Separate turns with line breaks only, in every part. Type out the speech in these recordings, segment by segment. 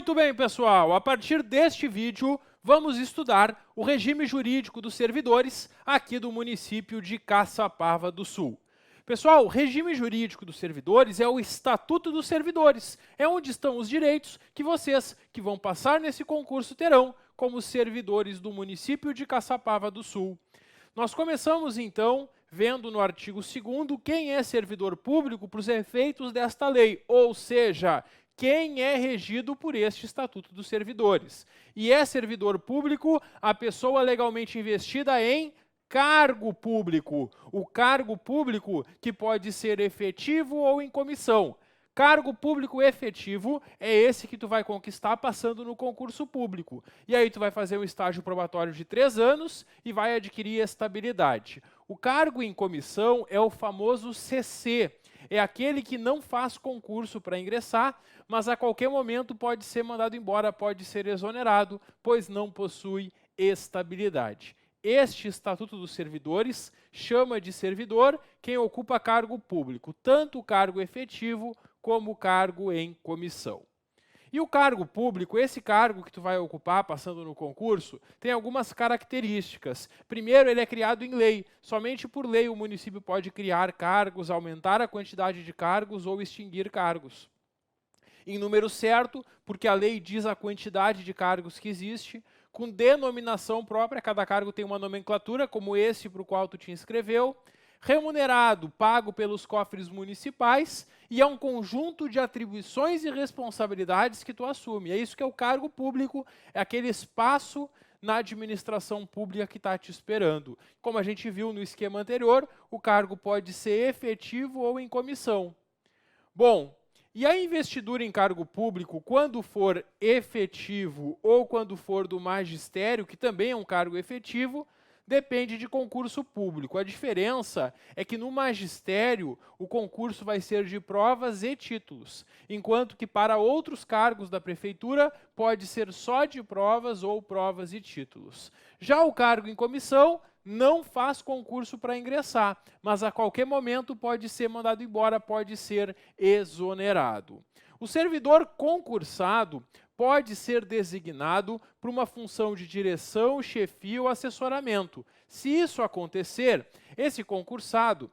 Muito bem, pessoal, a partir deste vídeo, vamos estudar o regime jurídico dos servidores aqui do município de Caçapava do Sul. Pessoal, o regime jurídico dos servidores é o Estatuto dos Servidores, é onde estão os direitos que vocês que vão passar nesse concurso terão como servidores do município de Caçapava do Sul. Nós começamos, então, vendo no artigo 2º quem é servidor público para os efeitos desta lei, ou seja, quem é regido por este Estatuto dos Servidores. E é servidor público a pessoa legalmente investida em cargo público. O cargo público que pode ser efetivo ou em comissão. Cargo público efetivo é esse que tu vai conquistar passando no concurso público. E aí tu vai fazer um estágio probatório de 3 anos e vai adquirir estabilidade. O cargo em comissão é o famoso CC. É aquele que não faz concurso para ingressar, mas a qualquer momento pode ser mandado embora, pode ser exonerado, pois não possui estabilidade. Este Estatuto dos Servidores chama de servidor quem ocupa cargo público, tanto o cargo efetivo como o cargo em comissão. E o cargo público, esse cargo que tu vai ocupar passando no concurso, tem algumas características. Primeiro, ele é criado em lei. Somente por lei o município pode criar cargos, aumentar a quantidade de cargos ou extinguir cargos. Em número certo, porque a lei diz a quantidade de cargos que existe, com denominação própria, cada cargo tem uma nomenclatura, como esse para o qual tu te inscreveu. Remunerado, pago pelos cofres municipais, e é um conjunto de atribuições e responsabilidades que tu assume. É isso que é o cargo público, é aquele espaço na administração pública que está te esperando. Como a gente viu no esquema anterior, o cargo pode ser efetivo ou em comissão. Bom, e a investidura em cargo público, quando for efetivo ou quando for do magistério, que também é um cargo efetivo, depende de concurso público. A diferença é que no magistério o concurso vai ser de provas e títulos, enquanto que para outros cargos da prefeitura pode ser só de provas ou provas e títulos. Já o cargo em comissão não faz concurso para ingressar, mas a qualquer momento pode ser mandado embora, pode ser exonerado. O servidor concursado pode ser designado para uma função de direção, chefia ou assessoramento. Se isso acontecer, esse concursado,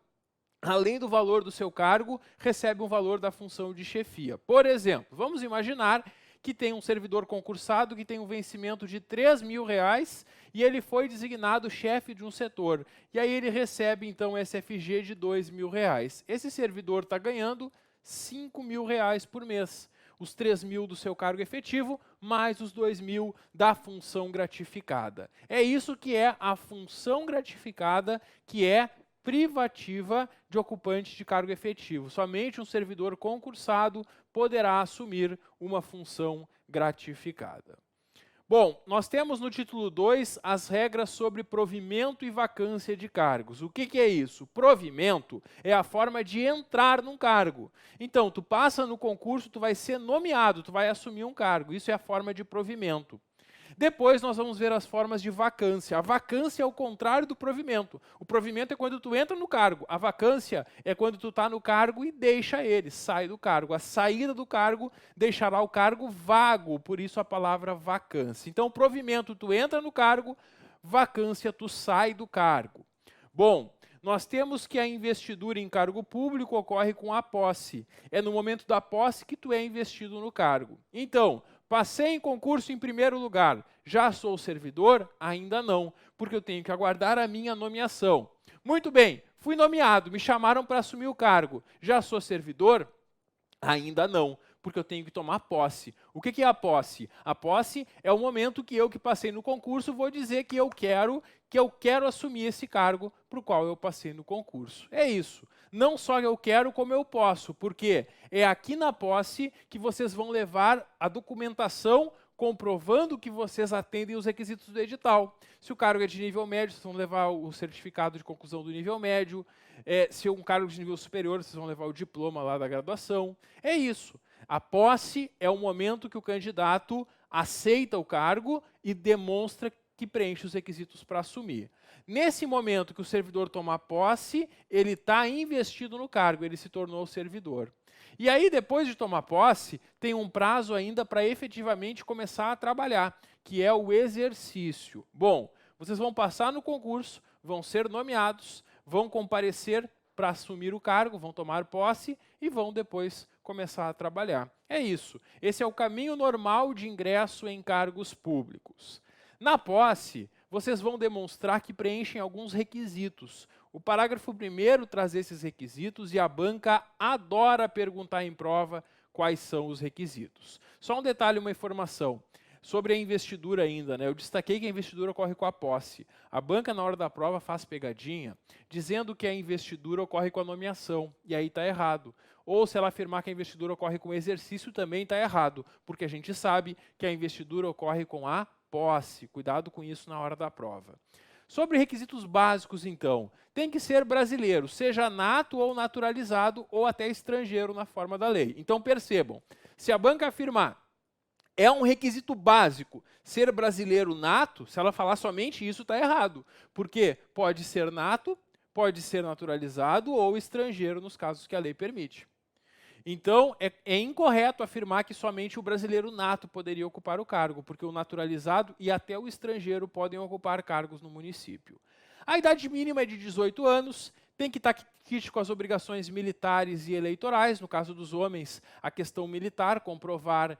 além do valor do seu cargo, recebe um valor da função de chefia. Por exemplo, vamos imaginar que tem um servidor concursado que tem um vencimento de R$3.000 e ele foi designado chefe de um setor. E aí ele recebe, então, SFG de R$2.000. Esse servidor está ganhando R$5.000 por mês. Os 3.000 do seu cargo efetivo, mais os 2.000 da função gratificada. É isso que é a função gratificada, que é privativa de ocupante de cargo efetivo. Somente um servidor concursado poderá assumir uma função gratificada. Bom, nós temos no título 2 as regras sobre provimento e vacância de cargos. O que é isso? Provimento é a forma de entrar num cargo. Então, tu passa no concurso, tu vai ser nomeado, tu vai assumir um cargo. Isso é a forma de provimento. Depois nós vamos ver as formas de vacância. A vacância é o contrário do provimento. O provimento é quando tu entra no cargo. A vacância é quando tu está no cargo e deixa ele, sai do cargo. A saída do cargo deixará o cargo vago, por isso a palavra vacância. Então, provimento, tu entra no cargo, vacância, tu sai do cargo. Bom, nós temos que a investidura em cargo público ocorre com a posse. É no momento da posse que tu é investido no cargo. Então, passei em concurso em primeiro lugar, já sou servidor? Ainda não, porque eu tenho que aguardar a minha nomeação. Muito bem, fui nomeado, me chamaram para assumir o cargo, já sou servidor? Ainda não, porque eu tenho que tomar posse. O que é a posse? A posse é o momento que eu que passei no concurso vou dizer que eu quero assumir esse cargo para o qual eu passei no concurso. É isso. Não só eu quero, como eu posso, porque é aqui na posse que vocês vão levar a documentação comprovando que vocês atendem os requisitos do edital. Se o cargo é de nível médio, vocês vão levar o certificado de conclusão do nível médio. Se é um cargo de nível superior, vocês vão levar o diploma lá da graduação. É isso. A posse é o momento que o candidato aceita o cargo e demonstra que preenche os requisitos para assumir. Nesse momento que o servidor toma posse, ele está investido no cargo, ele se tornou servidor. E aí, depois de tomar posse, tem um prazo ainda para efetivamente começar a trabalhar, que é o exercício. Bom, vocês vão passar no concurso, vão ser nomeados, vão comparecer para assumir o cargo, vão tomar posse e vão depois começar a trabalhar. É isso. Esse é o caminho normal de ingresso em cargos públicos. Na posse, vocês vão demonstrar que preenchem alguns requisitos. O parágrafo 1º traz esses requisitos e a banca adora perguntar em prova quais são os requisitos. Só um detalhe, uma informação. Sobre a investidura ainda, eu destaquei que a investidura ocorre com a posse. A banca, na hora da prova, faz pegadinha, dizendo que a investidura ocorre com a nomeação, e aí está errado. Ou se ela afirmar que a investidura ocorre com o exercício, também está errado, porque a gente sabe que a investidura ocorre com a posse. Cuidado com isso na hora da prova. Sobre requisitos básicos, então, tem que ser brasileiro, seja nato ou naturalizado, ou até estrangeiro na forma da lei. Então percebam, se a banca afirmar é um requisito básico ser brasileiro nato, se ela falar somente isso, está errado. Porque pode ser nato, pode ser naturalizado ou estrangeiro nos casos que a lei permite. Então, é incorreto afirmar que somente o brasileiro nato poderia ocupar o cargo, porque o naturalizado e até o estrangeiro podem ocupar cargos no município. A idade mínima é de 18 anos, tem que estar quitte com as obrigações militares e eleitorais. No caso dos homens, a questão militar, comprovar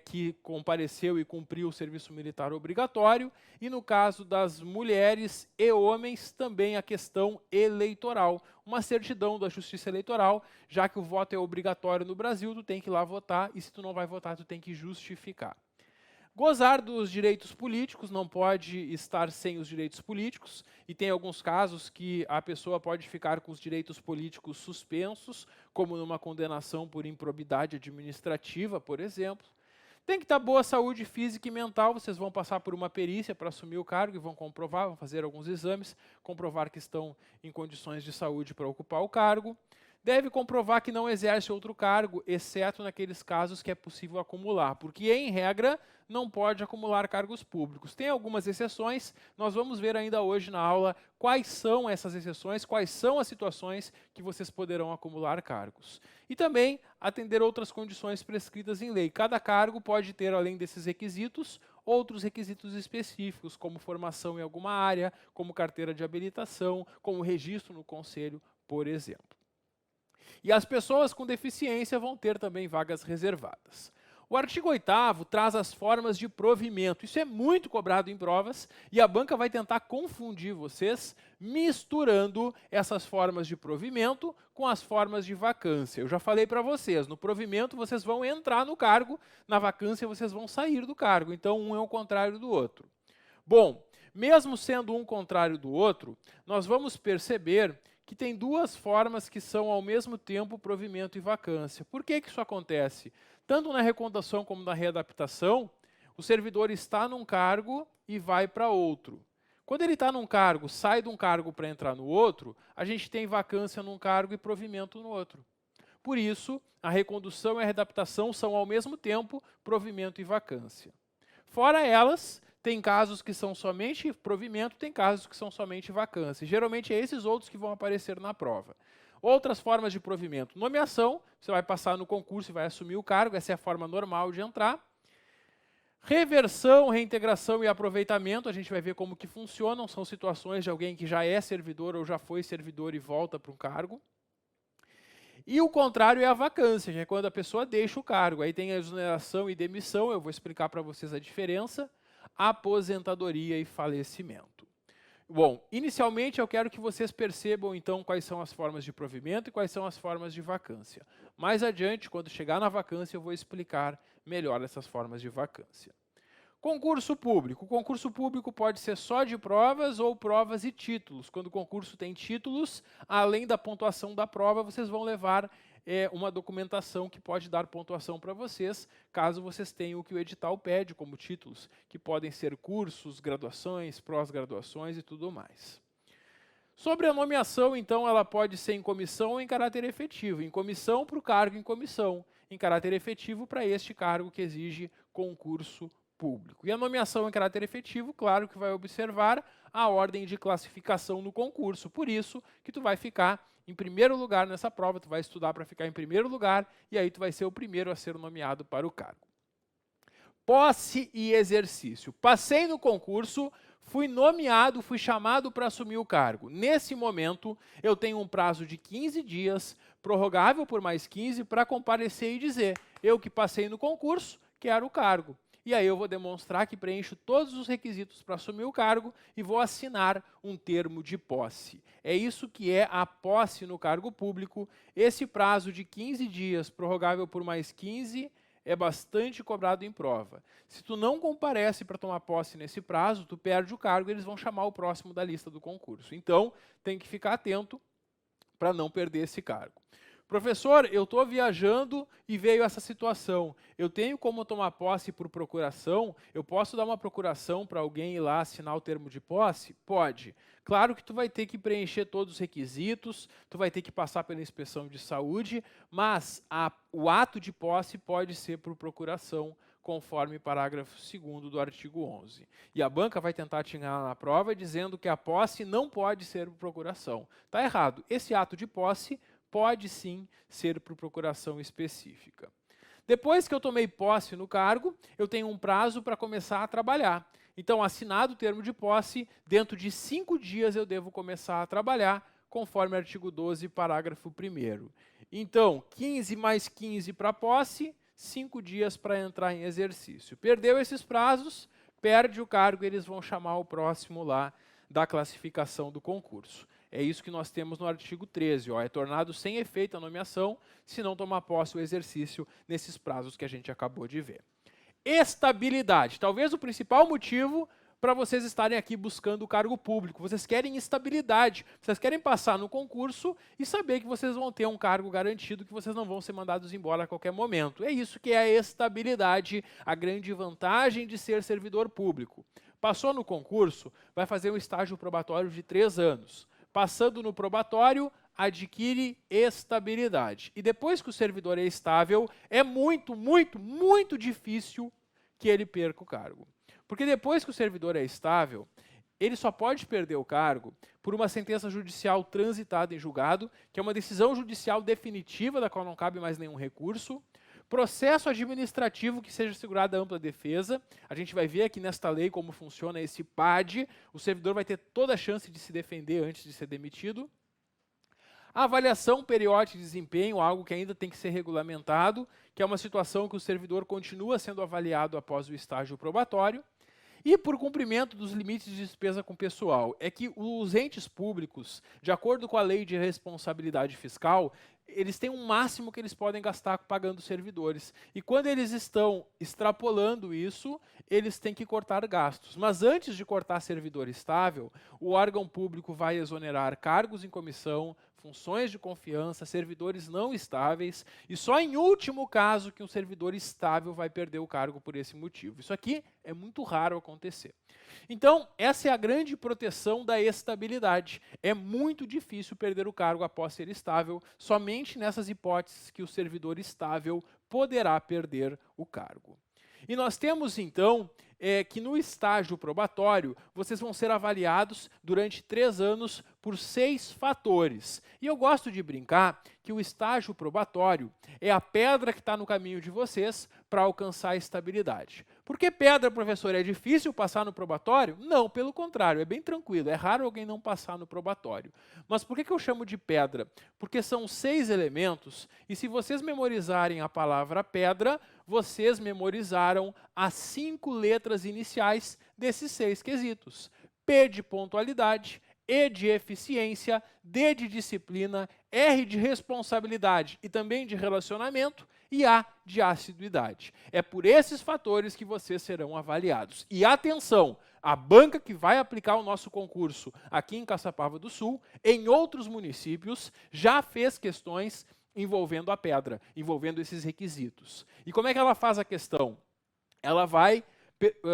que compareceu e cumpriu o serviço militar obrigatório. E no caso das mulheres e homens, também a questão eleitoral. Uma certidão da Justiça Eleitoral, já que o voto é obrigatório no Brasil, tu tem que ir lá votar, e se tu não vai votar, tu tem que justificar. Gozar dos direitos políticos, não pode estar sem os direitos políticos, e tem alguns casos que a pessoa pode ficar com os direitos políticos suspensos, como numa condenação por improbidade administrativa, por exemplo. Tem que estar boa saúde física e mental, vocês vão passar por uma perícia para assumir o cargo e vão comprovar, vão fazer alguns exames, comprovar que estão em condições de saúde para ocupar o cargo. Deve comprovar que não exerce outro cargo, exceto naqueles casos que é possível acumular, porque, em regra, não pode acumular cargos públicos. Tem algumas exceções, nós vamos ver ainda hoje na aula quais são essas exceções, quais são as situações que vocês poderão acumular cargos. E também atender outras condições prescritas em lei. Cada cargo pode ter, além desses requisitos, outros requisitos específicos, como formação em alguma área, como carteira de habilitação, como registro no conselho, por exemplo. E as pessoas com deficiência vão ter também vagas reservadas. O artigo 8º traz as formas de provimento. Isso é muito cobrado em provas e a banca vai tentar confundir vocês misturando essas formas de provimento com as formas de vacância. Eu já falei para vocês, no provimento vocês vão entrar no cargo, na vacância vocês vão sair do cargo. Então um é o contrário do outro. Bom, mesmo sendo um contrário do outro, nós vamos perceber que tem duas formas que são ao mesmo tempo provimento e vacância. Por que isso acontece? Tanto na recondução como na readaptação, o servidor está num cargo e vai para outro. Quando ele está num cargo, sai de um cargo para entrar no outro, a gente tem vacância num cargo e provimento no outro. Por isso, a recondução e a readaptação são ao mesmo tempo provimento e vacância. Fora elas, tem casos que são somente provimento, tem casos que são somente vacância. Geralmente é esses outros que vão aparecer na prova. Outras formas de provimento. Nomeação, você vai passar no concurso e vai assumir o cargo, essa é a forma normal de entrar. Reversão, reintegração e aproveitamento, a gente vai ver como que funcionam, são situações de alguém que já é servidor ou já foi servidor e volta para um cargo. E o contrário é a vacância, que é quando a pessoa deixa o cargo. Aí tem a exoneração e demissão, eu vou explicar para vocês a diferença. Aposentadoria e falecimento. Bom, inicialmente eu quero que vocês percebam então quais são as formas de provimento e quais são as formas de vacância. Mais adiante, quando chegar na vacância, eu vou explicar melhor essas formas de vacância. Concurso público. O concurso público pode ser só de provas ou provas e títulos. Quando o concurso tem títulos, além da pontuação da prova, vocês vão levar uma documentação que pode dar pontuação para vocês, caso vocês tenham o que o edital pede como títulos, que podem ser cursos, graduações, pós-graduações e tudo mais. Sobre a nomeação, então, ela pode ser em comissão ou em caráter efetivo. Em comissão para o cargo em comissão, em caráter efetivo para este cargo que exige concurso público. E a nomeação em caráter efetivo, claro que vai observar a ordem de classificação no concurso. Por isso que tu vai ficar em primeiro lugar nessa prova, tu vai estudar para ficar em primeiro lugar e aí tu vai ser o primeiro a ser nomeado para o cargo. Posse e exercício. Passei no concurso, fui nomeado, fui chamado para assumir o cargo. Nesse momento, eu tenho um prazo de 15 dias, prorrogável por mais 15, para comparecer e dizer: eu que passei no concurso, quero o cargo. E aí eu vou demonstrar que preencho todos os requisitos para assumir o cargo e vou assinar um termo de posse. É isso que é a posse no cargo público. Esse prazo de 15 dias, prorrogável por mais 15, é bastante cobrado em prova. Se tu não comparece para tomar posse nesse prazo, tu perde o cargo e eles vão chamar o próximo da lista do concurso. Então, tem que ficar atento para não perder esse cargo. Professor, eu estou viajando e veio essa situação. Eu tenho como tomar posse por procuração? Eu posso dar uma procuração para alguém ir lá assinar o termo de posse? Pode. Claro que tu vai ter que preencher todos os requisitos, tu vai ter que passar pela inspeção de saúde, mas o ato de posse pode ser por procuração, conforme parágrafo 2º do artigo 11. E a banca vai tentar te enganar na prova dizendo que a posse não pode ser por procuração. Está errado. Esse ato de posse pode sim ser por procuração específica. Depois que eu tomei posse no cargo, eu tenho um prazo para começar a trabalhar. Então, assinado o termo de posse, dentro de 5 dias eu devo começar a trabalhar, conforme artigo 12, parágrafo 1º. Então, 15 mais 15 para posse, 5 dias para entrar em exercício. Perdeu esses prazos, perde o cargo e eles vão chamar o próximo lá da classificação do concurso. É isso que nós temos no artigo 13. É tornado sem efeito a nomeação se não tomar posse o exercício nesses prazos que a gente acabou de ver. Estabilidade. Talvez o principal motivo para vocês estarem aqui buscando o cargo público. Vocês querem estabilidade. Vocês querem passar no concurso e saber que vocês vão ter um cargo garantido, que vocês não vão ser mandados embora a qualquer momento. É isso que é a estabilidade, a grande vantagem de ser servidor público. Passou no concurso, vai fazer um estágio probatório de 3 anos. Passando no probatório, adquire estabilidade. E depois que o servidor é estável, é muito, muito, muito difícil que ele perca o cargo. Porque depois que o servidor é estável, ele só pode perder o cargo por uma sentença judicial transitada em julgado, que é uma decisão judicial definitiva, da qual não cabe mais nenhum recurso. Processo administrativo que seja assegurada ampla defesa. A gente vai ver aqui nesta lei como funciona esse PAD. O servidor vai ter toda a chance de se defender antes de ser demitido. A avaliação periódica de desempenho, algo que ainda tem que ser regulamentado, que é uma situação que o servidor continua sendo avaliado após o estágio probatório. E por cumprimento dos limites de despesa com pessoal. É que os entes públicos, de acordo com a lei de responsabilidade fiscal, eles têm um máximo que eles podem gastar pagando servidores. E quando eles estão extrapolando isso, eles têm que cortar gastos. Mas antes de cortar servidor estável, o órgão público vai exonerar cargos em comissão, funções de confiança, servidores não estáveis, e só em último caso que um servidor estável vai perder o cargo por esse motivo. Isso aqui é muito raro acontecer. Então, essa é a grande proteção da estabilidade. É muito difícil perder o cargo após ser estável, somente nessas hipóteses que o servidor estável poderá perder o cargo. E nós temos, então, que no estágio probatório, vocês vão ser avaliados durante 3 anos por 6 fatores. E eu gosto de brincar que o estágio probatório é a pedra que está no caminho de vocês para alcançar a estabilidade. Por que pedra, professor? É difícil passar no probatório? Não, pelo contrário, é bem tranquilo. É raro alguém não passar no probatório. Mas por que eu chamo de pedra? Porque são 6 elementos e se vocês memorizarem a palavra pedra, vocês memorizaram as 5 letras iniciais desses 6 quesitos. P de pontualidade, E de eficiência, D de disciplina, R de responsabilidade e também de relacionamento e A de assiduidade. É por esses fatores que vocês serão avaliados. E atenção, a banca que vai aplicar o nosso concurso aqui em Caçapava do Sul, em outros municípios, já fez questões envolvendo a pedra, envolvendo esses requisitos. E como é que ela faz a questão? Ela vai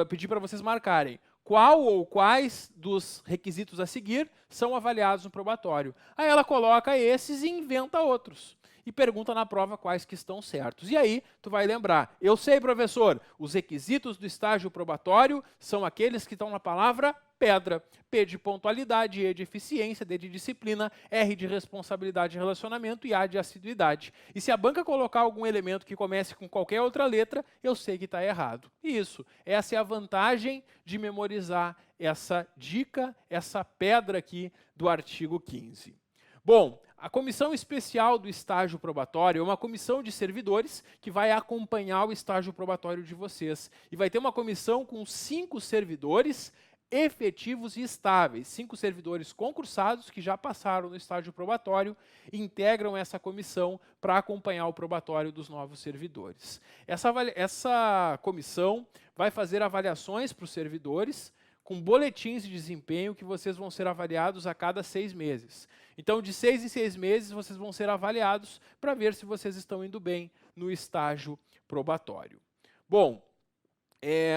pedir para vocês marcarem qual ou quais dos requisitos a seguir são avaliados no probatório. Aí ela coloca esses e inventa outros. e pergunta na prova quais que estão certos. E aí, tu vai lembrar, eu sei, professor, os requisitos do estágio probatório são aqueles que estão na palavra pedra. P de pontualidade, E de eficiência, D de disciplina, R de responsabilidade e relacionamento e A de assiduidade. E se a banca colocar algum elemento que comece com qualquer outra letra, eu sei que está errado. Isso, essa é a vantagem de memorizar essa dica, essa pedra aqui do artigo 15. Bom, a comissão especial do estágio probatório é uma comissão de servidores que vai acompanhar o estágio probatório de vocês. E vai ter uma comissão com 5 servidores efetivos e estáveis, 5 servidores concursados que já passaram no estágio probatório e integram essa comissão para acompanhar o probatório dos novos servidores. Essa comissão vai fazer avaliações para os servidores com boletins de desempenho que vocês vão ser avaliados a cada 6 meses. Então, de 6 em 6 meses, vocês vão ser avaliados para ver se vocês estão indo bem no estágio probatório. Bom,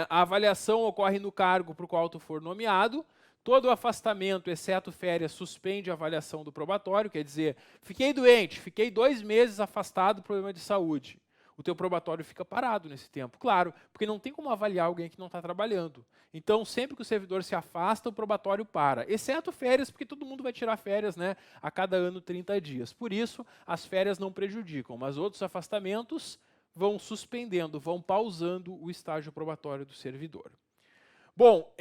a avaliação ocorre no cargo para o qual tu for nomeado. Todo afastamento, exceto férias, suspende a avaliação do probatório, quer dizer, fiquei doente, fiquei 2 meses afastado por problema de saúde. O teu probatório fica parado nesse tempo, claro, porque não tem como avaliar alguém que não está trabalhando. Então, sempre que o servidor se afasta, o probatório para, exceto férias, porque todo mundo vai tirar férias, né, a cada ano 30 dias. Por isso, as férias não prejudicam, mas outros afastamentos vão suspendendo, vão pausando o estágio probatório do servidor. Bom,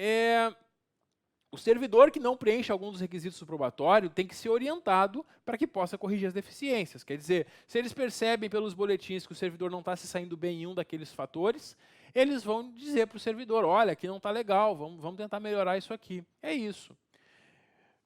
o servidor que não preenche algum dos requisitos do probatório tem que ser orientado para que possa corrigir as deficiências. Quer dizer, se eles percebem pelos boletins que o servidor não está se saindo bem em um daqueles fatores, eles vão dizer para o servidor, olha, aqui não está legal, vamos tentar melhorar isso aqui. É isso.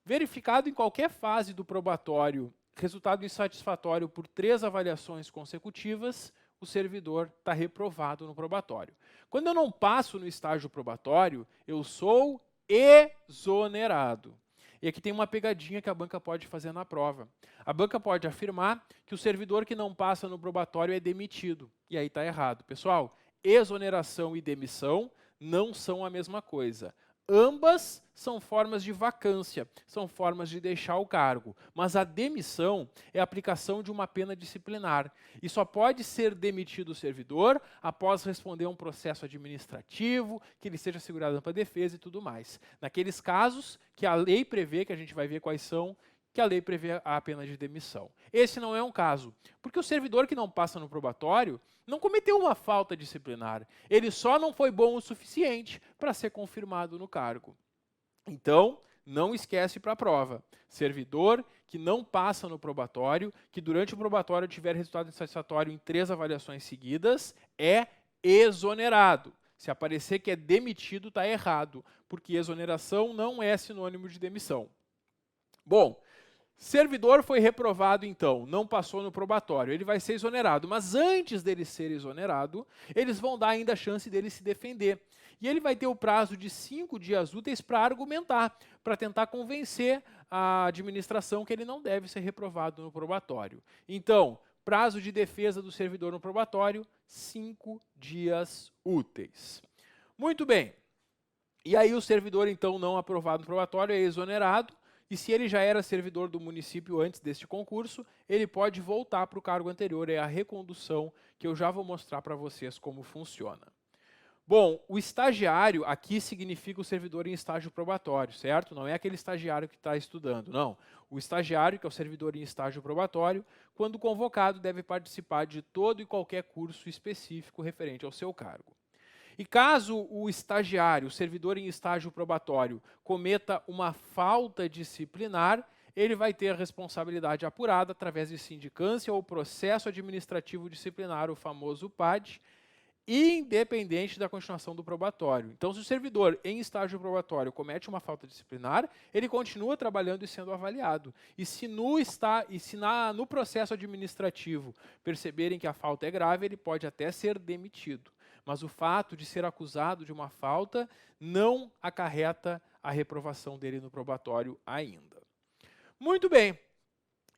Verificado em qualquer fase do probatório, resultado insatisfatório por 3 avaliações consecutivas, o servidor está reprovado no probatório. Quando eu não passo no estágio probatório, eu sou exonerado. E aqui tem uma pegadinha que a banca pode fazer na prova. A banca pode afirmar que o servidor que não passa no probatório é demitido. E aí está errado. Pessoal, exoneração e demissão não são a mesma coisa. Ambas são formas de vacância, são formas de deixar o cargo, mas a demissão é a aplicação de uma pena disciplinar e só pode ser demitido o servidor após responder a um processo administrativo, que ele seja segurado para defesa e tudo mais. Naqueles casos que a lei prevê, que a gente vai ver quais são, que a lei prevê a pena de demissão. Esse não é um caso, porque o servidor que não passa no probatório não cometeu uma falta disciplinar, ele só não foi bom o suficiente para ser confirmado no cargo. Então, não esquece para a prova, servidor que não passa no probatório, que durante o probatório tiver resultado insatisfatório em 3 avaliações seguidas, é exonerado. Se aparecer que é demitido, está errado, porque exoneração não é sinônimo de demissão. Bom, servidor foi reprovado, então, não passou no probatório, ele vai ser exonerado, mas antes dele ser exonerado, eles vão dar ainda a chance dele se defender. E ele vai ter o prazo de 5 dias úteis para argumentar, para tentar convencer a administração que ele não deve ser reprovado no probatório. Então, prazo de defesa do servidor no probatório, 5 dias úteis. Muito bem. E aí o servidor, então, não aprovado no probatório é exonerado, e se ele já era servidor do município antes deste concurso, ele pode voltar para o cargo anterior, é a recondução, que eu já vou mostrar para vocês como funciona. Bom, o estagiário aqui significa o servidor em estágio probatório, certo? Não é aquele estagiário que está estudando, não. O estagiário, que é o servidor em estágio probatório, quando convocado, deve participar de todo e qualquer curso específico referente ao seu cargo. E caso o estagiário, o servidor em estágio probatório, cometa uma falta disciplinar, ele vai ter a responsabilidade apurada através de sindicância ou processo administrativo disciplinar, o famoso PAD, independente da continuação do probatório. Então, se o servidor em estágio probatório comete uma falta disciplinar, ele continua trabalhando e sendo avaliado. E se no processo administrativo perceberem que a falta é grave, ele pode até ser demitido. Mas o fato de ser acusado de uma falta não acarreta a reprovação dele no probatório ainda. Muito bem.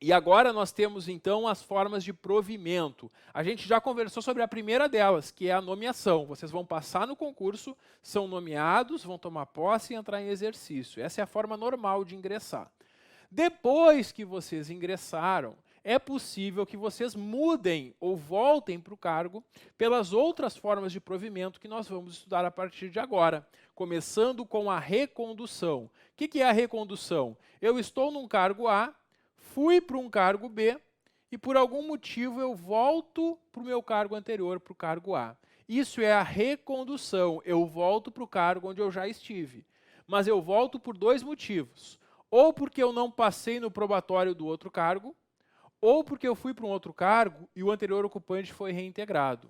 E agora nós temos, então, as formas de provimento. A gente já conversou sobre a primeira delas, que é a nomeação. Vocês vão passar no concurso, são nomeados, vão tomar posse e entrar em exercício. Essa é a forma normal de ingressar. Depois que vocês ingressaram, é possível que vocês mudem ou voltem para o cargo pelas outras formas de provimento que nós vamos estudar a partir de agora, começando com a recondução. O que é a recondução? Eu estou num cargo A, fui para um cargo B e por algum motivo eu volto para o meu cargo anterior, para o cargo A. Isso é a recondução, eu volto para o cargo onde eu já estive. Mas eu volto por dois motivos. Ou porque eu não passei no probatório do outro cargo, ou porque eu fui para um outro cargo e o anterior ocupante foi reintegrado.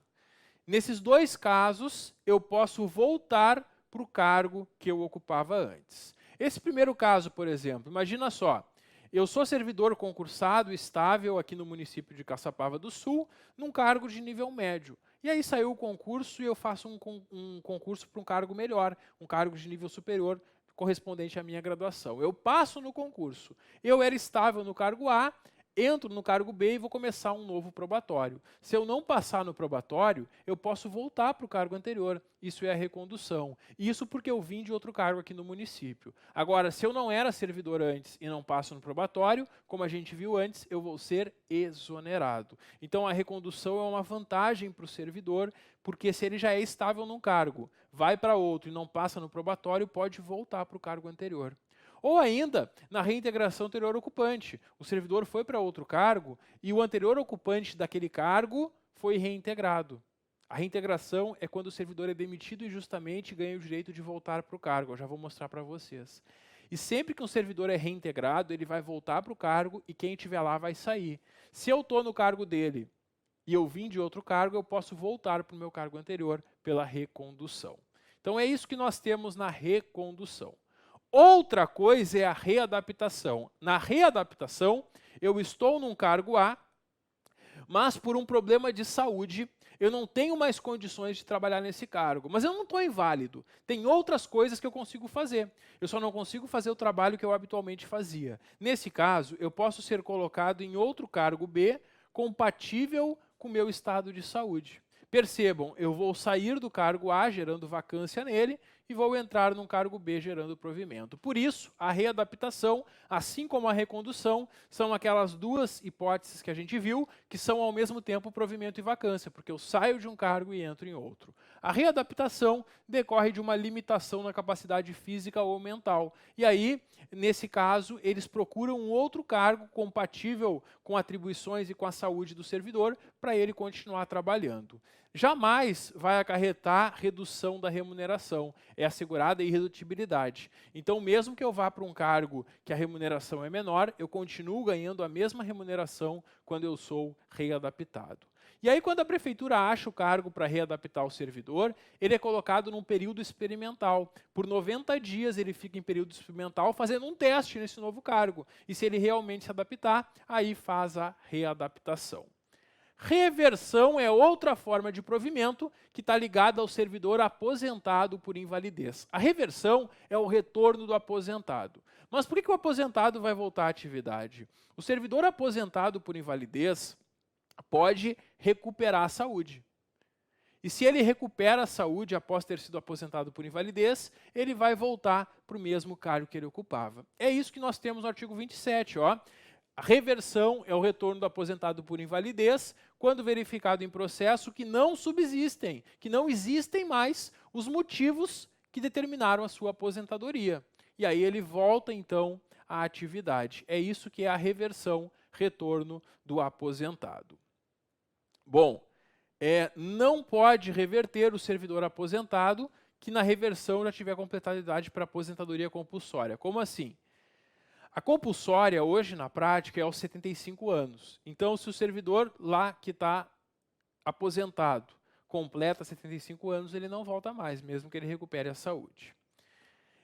Nesses dois casos, eu posso voltar para o cargo que eu ocupava antes. Esse primeiro caso, por exemplo, imagina só, eu sou servidor concursado estável aqui no município de Caçapava do Sul, num cargo de nível médio. E aí saiu o concurso e eu faço um concurso para um cargo melhor, um cargo de nível superior, correspondente à minha graduação. Eu passo no concurso. Eu era estável no cargo A, entro no cargo B e vou começar um novo probatório. Se eu não passar no probatório, eu posso voltar para o cargo anterior. Isso é a recondução. Isso porque eu vim de outro cargo aqui no município. Agora, se eu não era servidor antes e não passo no probatório, como a gente viu antes, eu vou ser exonerado. Então, a recondução é uma vantagem para o servidor, porque se ele já é estável num cargo, vai para outro e não passa no probatório, pode voltar para o cargo anterior. Ou ainda, na reintegração anterior ocupante. O servidor foi para outro cargo e o anterior ocupante daquele cargo foi reintegrado. A reintegração é quando o servidor é demitido injustamente e ganha o direito de voltar para o cargo. Eu já vou mostrar para vocês. E sempre que um servidor é reintegrado, ele vai voltar para o cargo e quem estiver lá vai sair. Se eu estou no cargo dele e eu vim de outro cargo, eu posso voltar para o meu cargo anterior pela recondução. Então é isso que nós temos na recondução. Outra coisa é a readaptação. Na readaptação, eu estou num cargo A, mas por um problema de saúde, eu não tenho mais condições de trabalhar nesse cargo. Mas eu não estou inválido. Tem outras coisas que eu consigo fazer. Eu só não consigo fazer o trabalho que eu habitualmente fazia. Nesse caso, eu posso ser colocado em outro cargo B, compatível com o meu estado de saúde. Percebam, eu vou sair do cargo A, gerando vacância nele, e vou entrar num cargo B, gerando provimento. Por isso, a readaptação, assim como a recondução, são aquelas duas hipóteses que a gente viu, que são ao mesmo tempo provimento e vacância, porque eu saio de um cargo e entro em outro. A readaptação decorre de uma limitação na capacidade física ou mental. E aí, nesse caso, eles procuram um outro cargo compatível com atribuições e com a saúde do servidor para ele continuar trabalhando. Jamais vai acarretar redução da remuneração, é assegurada a irredutibilidade. Então, mesmo que eu vá para um cargo que a remuneração é menor, eu continuo ganhando a mesma remuneração quando eu sou readaptado. E aí, quando a prefeitura acha o cargo para readaptar o servidor, ele é colocado num período experimental. Por 90 dias ele fica em período experimental fazendo um teste nesse novo cargo. E se ele realmente se adaptar, aí faz a readaptação. Reversão é outra forma de provimento que está ligada ao servidor aposentado por invalidez. A reversão é o retorno do aposentado. Mas por que o aposentado vai voltar à atividade? O servidor aposentado por invalidez pode recuperar a saúde. E se ele recupera a saúde após ter sido aposentado por invalidez, ele vai voltar para o mesmo cargo que ele ocupava. É isso que nós temos no artigo 27, ó. A reversão é o retorno do aposentado por invalidez, quando verificado em processo que não subsistem, que não existem mais os motivos que determinaram a sua aposentadoria. E aí ele volta, então, à atividade. É isso que é a reversão, retorno do aposentado. Bom, não pode reverter o servidor aposentado que na reversão já tiver completado a idade para aposentadoria compulsória. Como assim? A compulsória, hoje, na prática, é aos 75 anos. Então, se o servidor lá que está aposentado completa 75 anos, ele não volta mais, mesmo que ele recupere a saúde.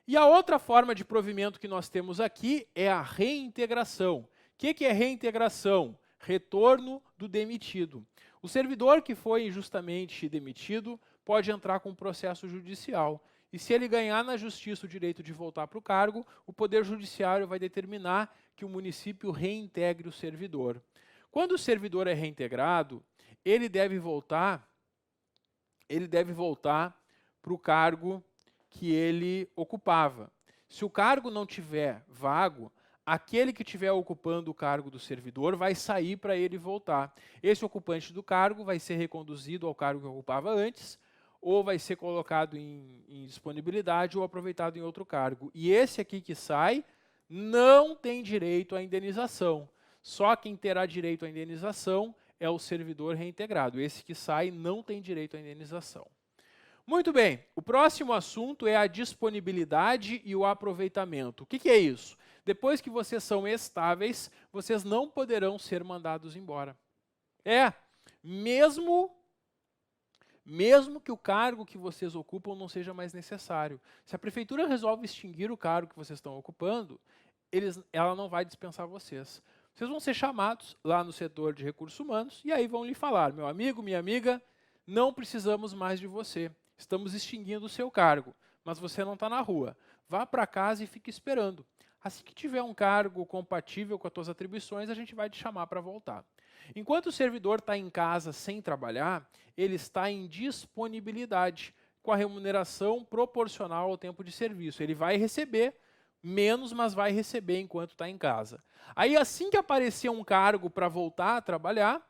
E a outra forma de provimento que nós temos aqui é a reintegração. O que é reintegração? Retorno do demitido. O servidor que foi injustamente demitido pode entrar com um processo judicial. E se ele ganhar na justiça o direito de voltar para o cargo, o Poder Judiciário vai determinar que o município reintegre o servidor. Quando o servidor é reintegrado, ele deve voltar para o cargo que ele ocupava. Se o cargo não tiver vago, aquele que estiver ocupando o cargo do servidor vai sair para ele voltar. Esse ocupante do cargo vai ser reconduzido ao cargo que ocupava antes, ou vai ser colocado em disponibilidade ou aproveitado em outro cargo. E esse aqui que sai não tem direito à indenização. Só quem terá direito à indenização é o servidor reintegrado. Esse que sai não tem direito à indenização. Muito bem, o próximo assunto é a disponibilidade e o aproveitamento. O que é isso? Depois que vocês são estáveis, vocês não poderão ser mandados embora. Mesmo que o cargo que vocês ocupam não seja mais necessário. Se a prefeitura resolve extinguir o cargo que vocês estão ocupando, ela não vai dispensar vocês. Vocês vão ser chamados lá no setor de recursos humanos e aí vão lhe falar: meu amigo, minha amiga, não precisamos mais de você. Estamos extinguindo o seu cargo, mas você não está na rua. Vá para casa e fique esperando. Assim que tiver um cargo compatível com as suas atribuições, a gente vai te chamar para voltar. Enquanto o servidor está em casa sem trabalhar, ele está em disponibilidade, com a remuneração proporcional ao tempo de serviço. Ele vai receber menos, mas vai receber enquanto está em casa. Aí, assim que aparecer um cargo para voltar a trabalhar,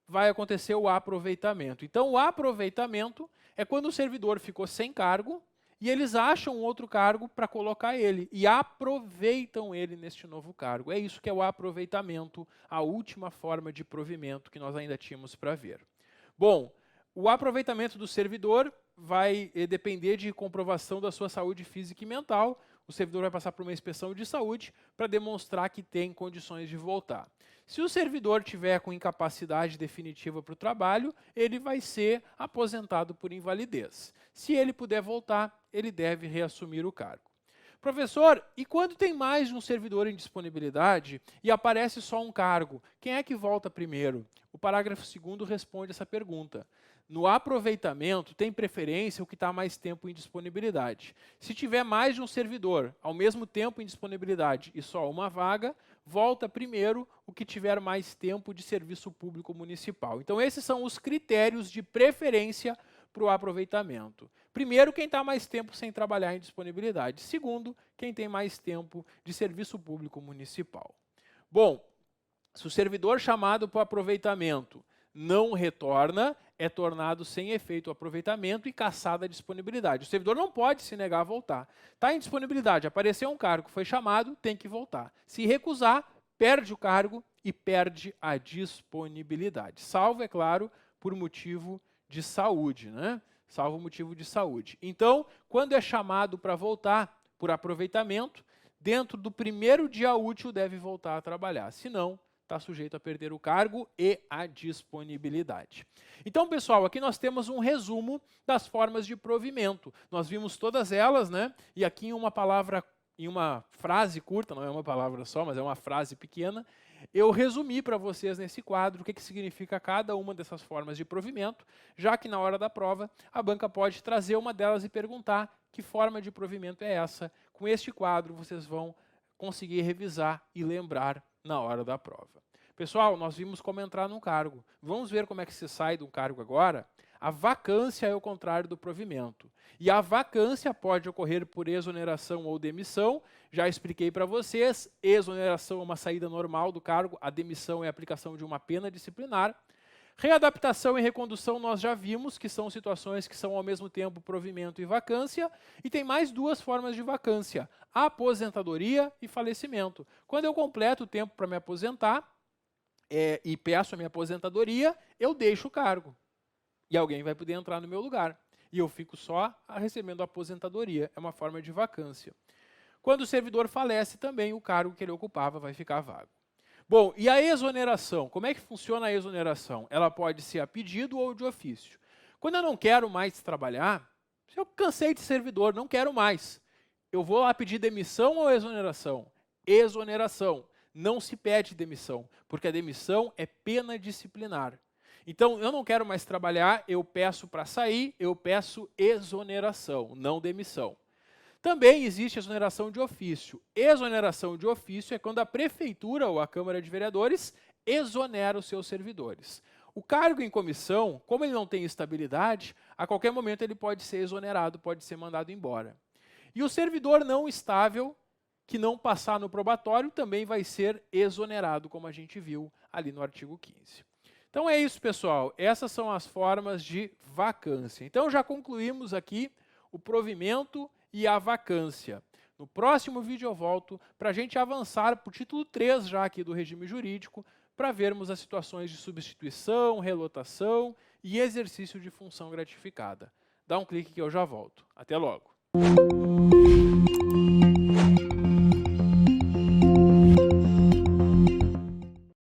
vai acontecer o aproveitamento. Então, o aproveitamento é quando o servidor ficou sem cargo e eles acham outro cargo para colocar ele e aproveitam ele neste novo cargo. É isso que é o aproveitamento, a última forma de provimento que nós ainda tínhamos para ver. Bom, o aproveitamento do servidor vai depender de comprovação da sua saúde física e mental. O servidor vai passar por uma inspeção de saúde para demonstrar que tem condições de voltar. Se o servidor tiver com incapacidade definitiva para o trabalho, ele vai ser aposentado por invalidez. Se ele puder voltar, ele deve reassumir o cargo. Professor, e quando tem mais de um servidor em disponibilidade e aparece só um cargo, quem é que volta primeiro? O parágrafo 2º responde essa pergunta. No aproveitamento, tem preferência o que está mais tempo em disponibilidade. Se tiver mais de um servidor ao mesmo tempo em disponibilidade e só uma vaga, volta primeiro o que tiver mais tempo de serviço público municipal. Então, esses são os critérios de preferência para o aproveitamento. Primeiro, quem está mais tempo sem trabalhar em disponibilidade. Segundo, quem tem mais tempo de serviço público municipal. Bom, se o servidor chamado para o aproveitamento não retorna, é tornado sem efeito o aproveitamento e cassada a disponibilidade. O servidor não pode se negar a voltar. Está em disponibilidade, apareceu um cargo, foi chamado, tem que voltar. Se recusar, perde o cargo e perde a disponibilidade. Salvo, é claro, por motivo de saúde, né? Salvo motivo de saúde. Então, quando é chamado para voltar por aproveitamento, dentro do primeiro dia útil deve voltar a trabalhar. Se não, está sujeito a perder o cargo e a disponibilidade. Então, pessoal, aqui nós temos um resumo das formas de provimento. Nós vimos todas elas, né? E aqui em uma frase curta, não é uma palavra só, mas é uma frase pequena, eu resumi para vocês nesse quadro o que significa cada uma dessas formas de provimento, já que na hora da prova a banca pode trazer uma delas e perguntar que forma de provimento é essa. Com este quadro vocês vão conseguir revisar e lembrar na hora da prova. Pessoal, nós vimos como entrar num cargo. Vamos ver como é que se sai de um cargo agora? A vacância é o contrário do provimento. E a vacância pode ocorrer por exoneração ou demissão. Já expliquei para vocês, exoneração é uma saída normal do cargo, a demissão é a aplicação de uma pena disciplinar. Readaptação e recondução nós já vimos, que são situações que são ao mesmo tempo provimento e vacância. E tem mais duas formas de vacância, aposentadoria e falecimento. Quando eu completo o tempo para me aposentar e peço a minha aposentadoria, eu deixo o cargo. E alguém vai poder entrar no meu lugar. E eu fico só recebendo a aposentadoria. É uma forma de vacância. Quando o servidor falece também, o cargo que ele ocupava vai ficar vago. Bom, e a exoneração? Como é que funciona a exoneração? Ela pode ser a pedido ou de ofício. Quando eu não quero mais trabalhar, se eu cansei de servidor, não quero mais, eu vou lá pedir demissão ou exoneração? Exoneração. Não se pede demissão, porque a demissão é pena disciplinar. Então, eu não quero mais trabalhar, eu peço para sair, eu peço exoneração, não demissão. Também existe exoneração de ofício. Exoneração de ofício é quando a prefeitura ou a Câmara de Vereadores exonera os seus servidores. O cargo em comissão, como ele não tem estabilidade, a qualquer momento ele pode ser exonerado, pode ser mandado embora. E o servidor não estável que não passar no probatório também vai ser exonerado, como a gente viu ali no artigo 15. Então é isso, pessoal. Essas são as formas de vacância. Então já concluímos aqui o provimento e a vacância. No próximo vídeo eu volto para a gente avançar para o título 3 já aqui do regime jurídico, para vermos as situações de substituição, relotação e exercício de função gratificada. Dá um clique que eu já volto. Até logo!